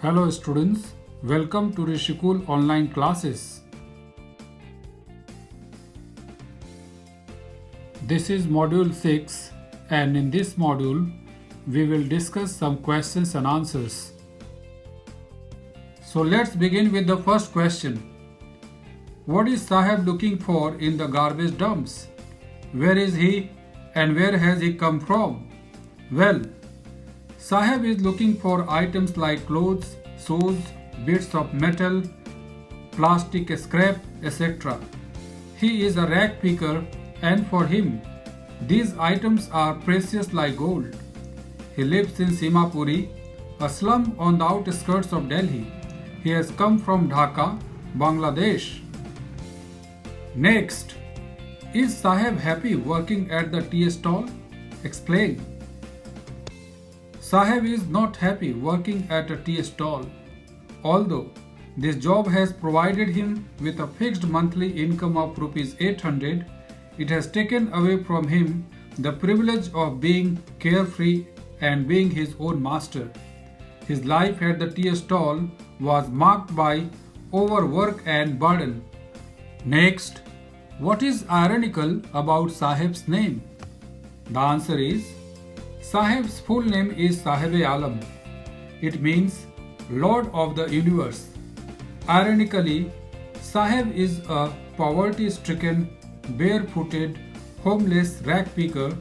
Hello students, welcome to Rishikul online classes. This is module 6 and in this module we will discuss some questions and answers. So let's begin with the first question. What is Saheb looking for in the garbage dumps? Where is he and where has he come from? Well, Saheb is looking for items like clothes, shoes, bits of metal, plastic scrap, etc. He is a rag picker and for him, these items are precious like gold. He lives in Simapuri, a slum on the outskirts of Delhi. He has come from Dhaka, Bangladesh. Next, is Saheb happy working at the tea stall? Explain. Saheb is not happy working at a tea stall. Although this job has provided him with a fixed monthly income of rupees 800, it has taken away from him the privilege of being carefree and being his own master. His life at the tea stall was marked by overwork and burden. Next, what is ironical about Saheb's name? The answer is Saheb's full name is Saheb-e-Alam. It means Lord of the Universe. Ironically, Saheb is a poverty-stricken, barefooted, homeless rag picker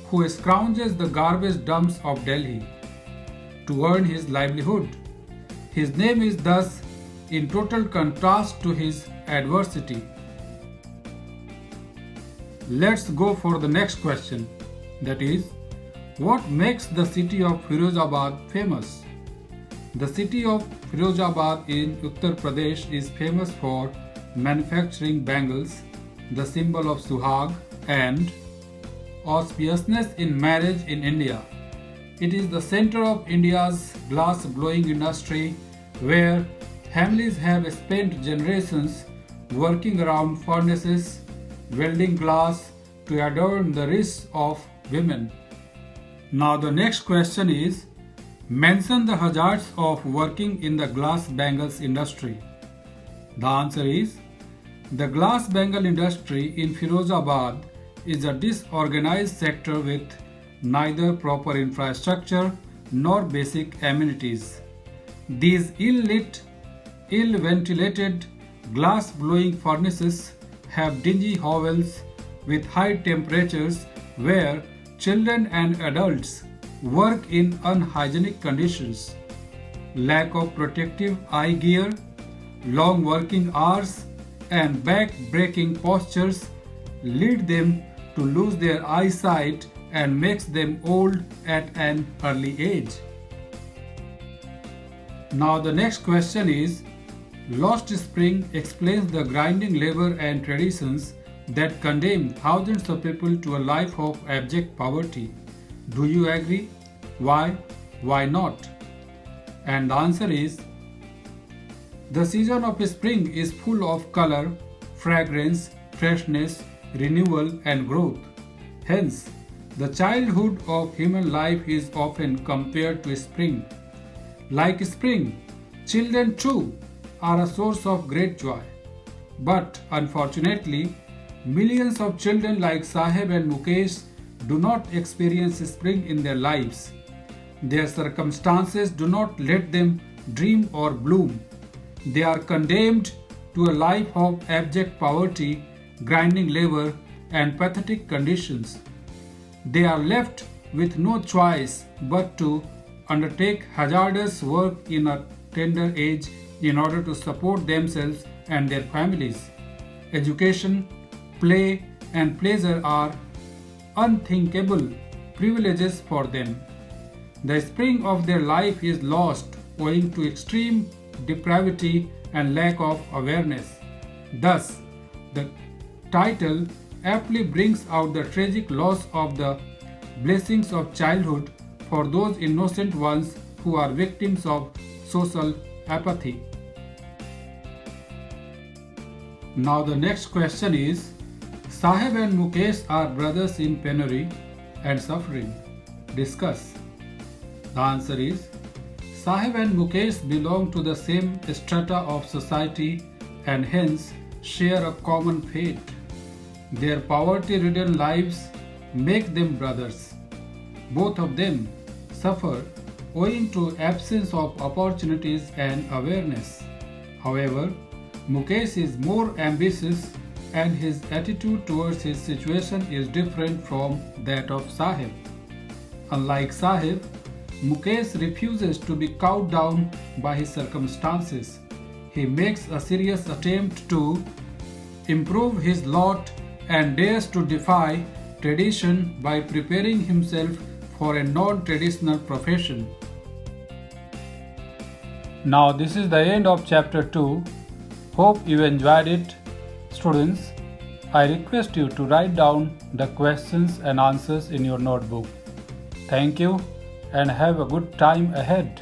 who scrounges the garbage dumps of Delhi to earn his livelihood. His name is thus in total contrast to his adversity. Let's go for the next question, that is, what makes the city of Firozabad famous? The city of Firozabad in Uttar Pradesh is famous for manufacturing bangles, the symbol of Suhag, and auspiciousness in marriage in India. It is the center of India's glass blowing industry where families have spent generations working around furnaces, welding glass to adorn the wrists of women. Now the next question is, mention the hazards of working in the glass bangles industry. The answer is, the glass bangle industry in Firozabad is a disorganized sector with neither proper infrastructure nor basic amenities. These ill-lit, ill-ventilated glass blowing furnaces have dingy hovels with high temperatures where children and adults work in unhygienic conditions. Lack of protective eye gear, long working hours, and back-breaking postures lead them to lose their eyesight and makes them old at an early age. Now the next question is, Lost Spring explains the grinding labor and traditions that condemn thousands of people to a life of abject poverty. Do you agree? Why? Why not? And the answer is, the season of spring is full of color, fragrance, freshness, renewal and growth. Hence, the childhood of human life is often compared to spring. Like spring, children too are a source of great joy. But unfortunately, millions of children like Saheb and Mukesh do not experience spring in their lives. Their circumstances do not let them dream or bloom. They are condemned to a life of abject poverty, grinding labor, and pathetic conditions. They are left with no choice but to undertake hazardous work in a tender age in order to support themselves and their families. Education, play, and pleasure are unthinkable privileges for them. The spring of their life is lost owing to extreme depravity and lack of awareness. Thus, the title aptly brings out the tragic loss of the blessings of childhood for those innocent ones who are victims of social apathy. Now the next question is, Saheb and Mukesh are brothers in penury and suffering. Discuss. The answer is, Sahib and Mukesh belong to the same strata of society and hence share a common fate. Their poverty-ridden lives make them brothers. Both of them suffer owing to absence of opportunities and awareness. However, Mukesh is more ambitious and his attitude towards his situation is different from that of Sahib. Unlike Sahib, Mukesh refuses to be cowed down by his circumstances. He makes a serious attempt to improve his lot and dares to defy tradition by preparing himself for a non-traditional profession. Now this is the end of chapter 2. Hope you enjoyed it. Students, I request you to write down the questions and answers in your notebook. Thank you and have a good time ahead.